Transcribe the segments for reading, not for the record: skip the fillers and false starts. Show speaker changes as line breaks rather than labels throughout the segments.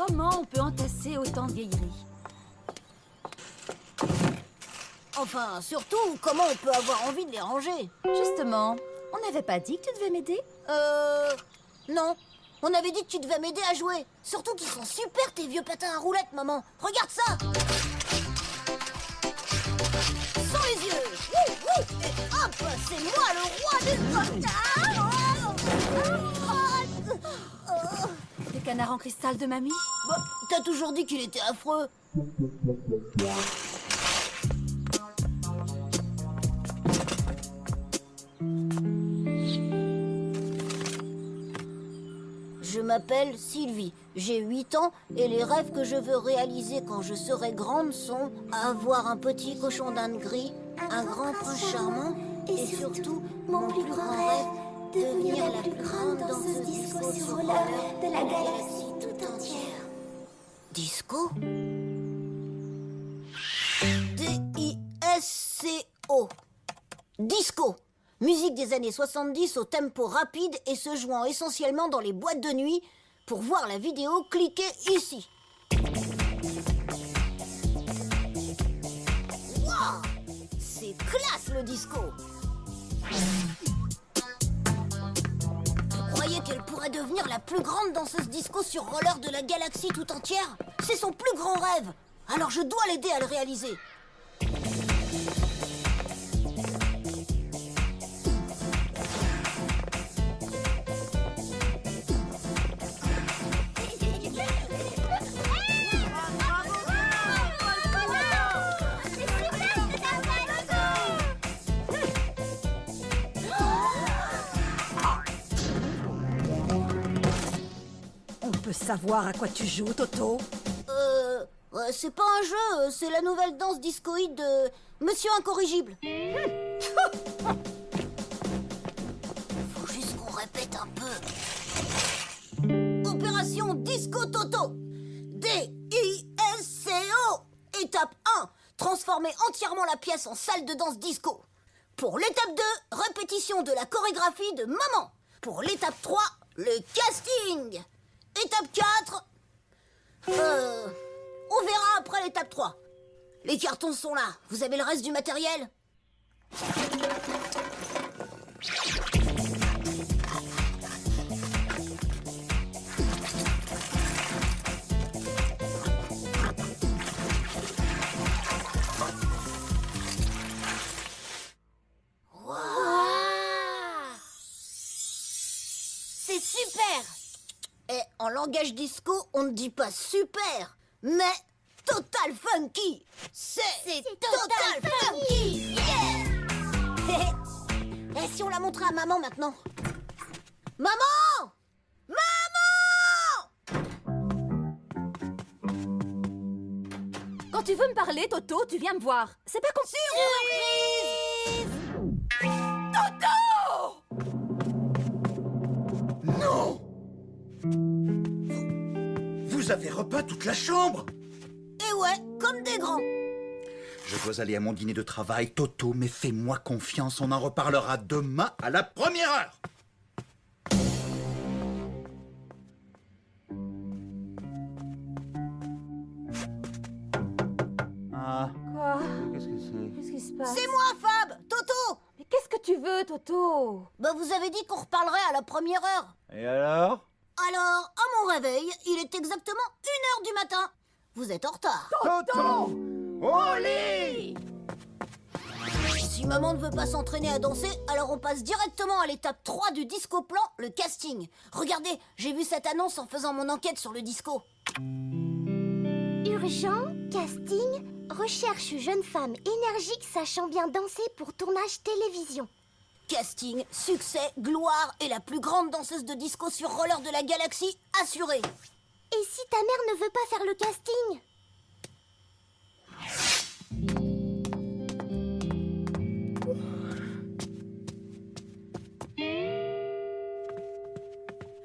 Comment on peut entasser autant de vieilleries?
Enfin, surtout, comment on peut avoir envie de les ranger?
Justement, on n'avait pas dit que tu devais m'aider?
Non. On avait dit que tu devais m'aider à jouer. Surtout qu'ils sont super, tes vieux patins à roulettes, maman. Regarde ça! Sans les yeux! Wouh, wouh! Et hop! C'est moi le roi du...
Les canards en cristal de mamie?
Bah, t'as toujours dit qu'il était affreux. Je m'appelle Sylvie, j'ai 8 ans et les rêves que je veux réaliser quand je serai grande sont avoir un petit cochon d'Inde gris, un grand prince charmant et surtout mon plus grand rêve, devenir la plus grande danseuse disco sur roller de la galaxie tout entière. Disco? D-I-S-C-O. Disco. Musique des années 70 au tempo rapide et se jouant essentiellement dans les boîtes de nuit. Pour voir la vidéo, cliquez ici. Wow! C'est classe le disco! Vous croyez qu'elle pourrait devenir la plus grande danseuse disco sur roller de la galaxie tout entière? C'est son plus grand rêve! Alors je dois l'aider à le réaliser.
On peut savoir à quoi tu joues, Toto?
C'est pas un jeu, c'est la nouvelle danse discoïde de Monsieur Incorrigible. Faut juste qu'on répète un peu. Opération Disco Toto. D-I-S-C-O. Étape 1. Transformer entièrement la pièce en salle de danse disco. Pour l'étape 2, répétition de la chorégraphie de maman. Pour l'étape 3, le casting. Étape 4... on verra après l'étape 3. Les cartons sont là. Vous avez le reste du matériel? Wow! C'est super! Et en langage disco, on ne dit pas super, mais total funky. C'est total funky. Yeah! Et si on la montrait à maman maintenant? Maman! Maman!
Quand tu veux me parler, Toto, tu viens me voir. C'est pas comme...
Surprise!
Non! Vous avez repeint toute la chambre!
Et ouais, comme des grands.
Je dois aller à mon dîner de travail, Toto, mais fais-moi confiance, on en reparlera demain à la première heure! Ah,
Quoi?
qu'est-ce que c'est?
Qu'est-ce qui se passe?
C'est moi, Fab! Toto!
Mais qu'est-ce que tu veux, Toto?
Bah, vous avez dit qu'on reparlerait à la première heure.
Et alors?
Alors, à mon réveil, il est exactement 1h du matin. Vous êtes en retard.
Toto! Au lit!
Si maman ne veut pas s'entraîner à danser, alors on passe directement à l'étape 3 du disco plan, le casting. Regardez, j'ai vu cette annonce en faisant mon enquête sur le disco.
Urgent, casting, recherche jeune femme énergique sachant bien danser pour tournage télévision.
Casting, succès, gloire et la plus grande danseuse de disco sur roller de la galaxie assurée.
Et si ta mère ne veut pas faire le casting?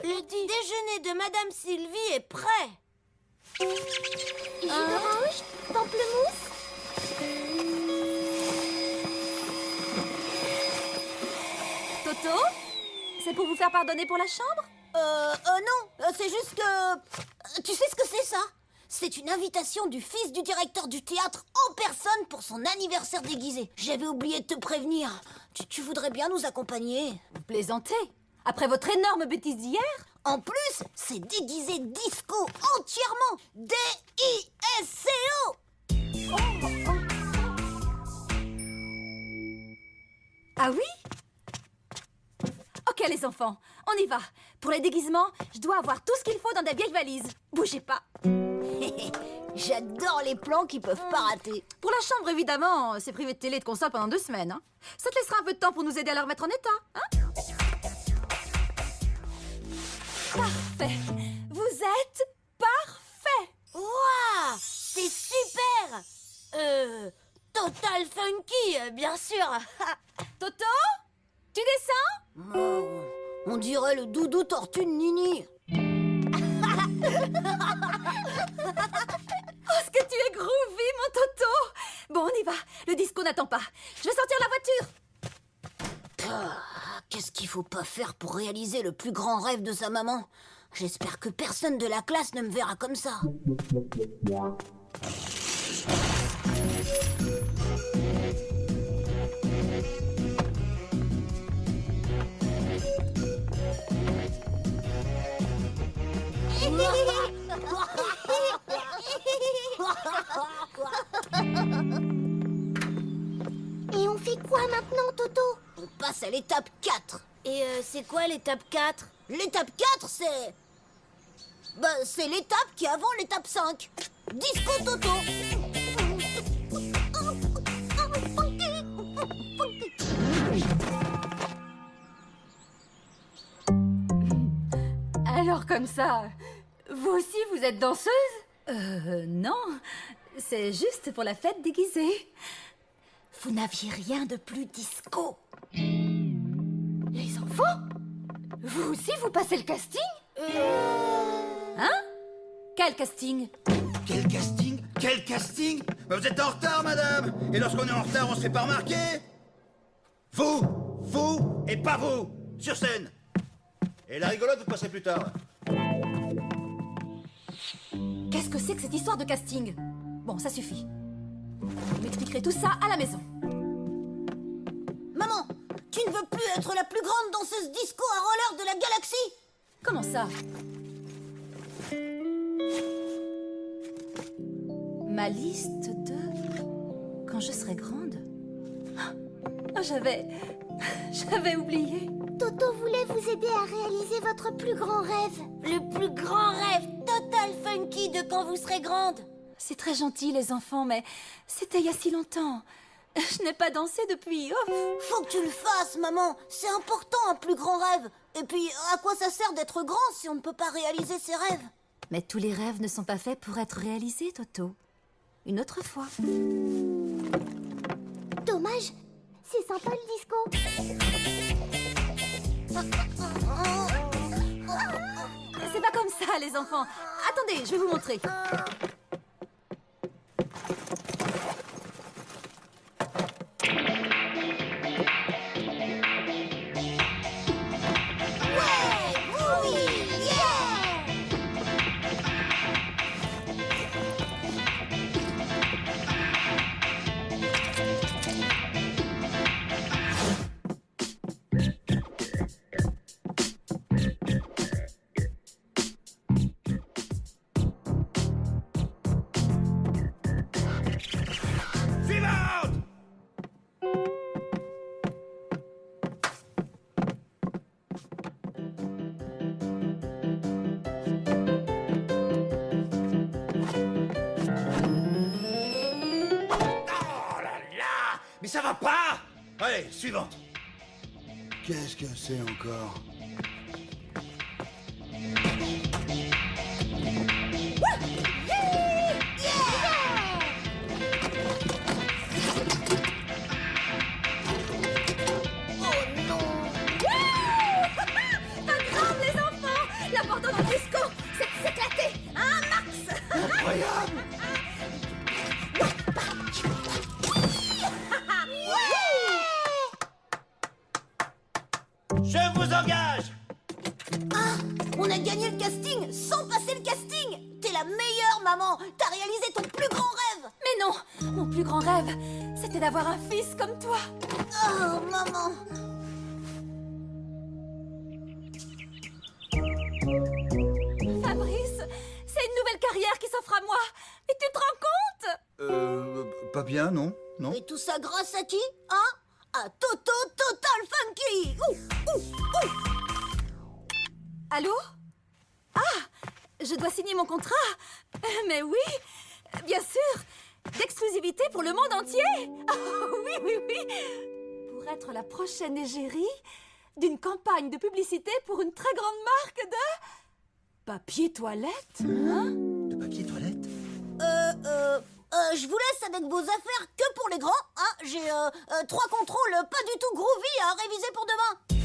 Le déjeuner de Madame Sylvie est prêt.
Jus d'orange, pamplemousse.
Toto? C'est pour vous faire pardonner pour la chambre?
Non, c'est juste que... Tu sais ce que c'est, ça? C'est une invitation du fils du directeur du théâtre en personne pour son anniversaire déguisé. J'avais oublié de te prévenir. Tu voudrais bien nous accompagner?
Vous plaisantez? Après votre énorme bêtise d'hier?
En plus, c'est déguisé disco entièrement. D-I-S-C-O.
Ah oui? Ok les enfants, on y va. Pour les déguisements, je dois avoir tout ce qu'il faut dans des vieilles valises. Bougez pas.
J'adore les plans qui peuvent pas rater.
Pour la chambre, évidemment, c'est privé de télé et de console pendant 2 semaines. Hein. Ça te laissera un peu de temps pour nous aider à la remettre en état. Hein? Parfait. Vous êtes parfait.
Waouh, c'est super. Total funky, bien sûr.
Toto, tu descends?
On dirait le doudou tortue de Nini.
Oh, ce que tu es groovy, mon Toto. Bon, on y va. Le disco n'attend pas. Je vais sortir la voiture.
Qu'est-ce qu'il faut pas faire pour réaliser le plus grand rêve de sa maman? J'espère que personne de la classe ne me verra comme ça.
Et on fait quoi maintenant, Toto?
On passe à l'étape 4. Et c'est quoi l'étape 4? L'étape 4, c'est... c'est l'étape qui est avant l'étape 5. Disco Toto.
Alors comme ça, vous aussi vous êtes danseuse? Non, c'est juste pour la fête déguisée. Vous n'aviez rien de plus disco. Les enfants? Vous aussi vous passez le casting? Hein? Quel casting?
Quel casting? Quel casting? Bah, vous êtes en retard, madame. Et lorsqu'on est en retard, on se fait pas remarquer. Vous et pas vous. Sur scène. Et la rigolote, vous passerez plus tard.
Qu'est-ce que c'est que cette histoire de casting? Bon, ça suffit. Vous m'expliquerez tout ça à la maison.
Maman, tu ne veux plus être la plus grande danseuse disco à roller de la galaxie?
Comment ça? Ma liste de... quand je serai grande? Ah, j'avais oublié.
Toto voulait vous aider à réaliser votre plus grand rêve.
Le plus grand rêve total funky de quand vous serez grande.
C'est très gentil, les enfants, mais c'était il y a si longtemps. Je n'ai pas dansé depuis... Oh.
Faut que tu le fasses, maman. C'est important, un plus grand rêve. Et puis, à quoi ça sert d'être grand si on ne peut pas réaliser ses rêves?
Mais tous les rêves ne sont pas faits pour être réalisés, Toto. Une autre fois.
Dommage, c'est sympa le disco.
C'est pas comme ça, les enfants. Attendez, je vais vous montrer.
Mais ça va pas! Allez, suivante. Qu'est-ce que c'est encore?
Pas grave, les enfants! L'important dans le disco, c'est de s'éclater! Hein, Max?
Incroyable! Je vous engage!
a gagné le casting sans passer le casting. T'es la meilleure, maman. T'as réalisé ton plus grand rêve.
Mais non, mon plus grand rêve, c'était d'avoir un fils comme toi.
Oh, maman.
Fabrice, c'est une nouvelle carrière qui s'offre à moi. Et tu te rends compte?
Pas bien, non? Non?
Et tout ça grâce à qui? Hein? À Toto Total Funky. Ouh, ouh, ouh.
Allô? Ah, je dois signer mon contrat. Mais oui, bien sûr. D'exclusivité pour le monde entier. Oh, oui, oui, oui. Pour être la prochaine égérie d'une campagne de publicité pour une très grande marque de papier toilette. Hein?
De papier toilette?
Je vous laisse avec vos affaires que pour les grands. Hein? J'ai 3 contrôles pas du tout groovy à réviser pour demain.